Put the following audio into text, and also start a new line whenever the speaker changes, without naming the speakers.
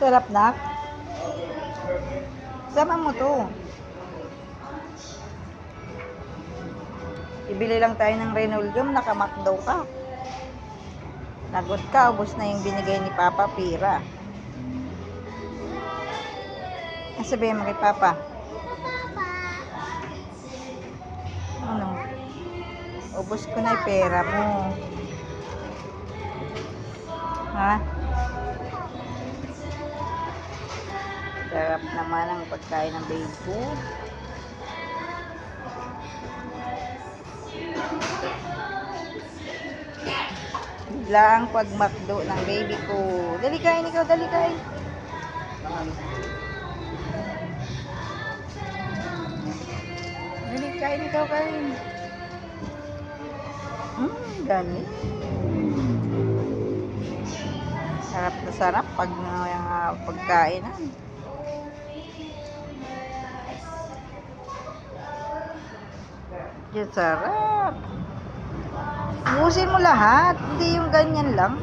Sarap nak. Sama mo to. Ibili lang tayo ng Renolium, nakamakdaw ka. Lagot ka, ubos na yung binigay ni Papa Pira. Ang sabihin mo kay Papa? Ano? Ubos ko na yung pera mo. Ha? Sarap naman ang pagkain ng baby ko. Bigla ang pagmakdo ng baby ko. Dali kain ikaw, dali kain. Dali kain ikaw, kain. Galing. Sarap na sarap pag pagkainan. Yan, sarap. Ubusin mo lahat, hindi yung ganyan lang.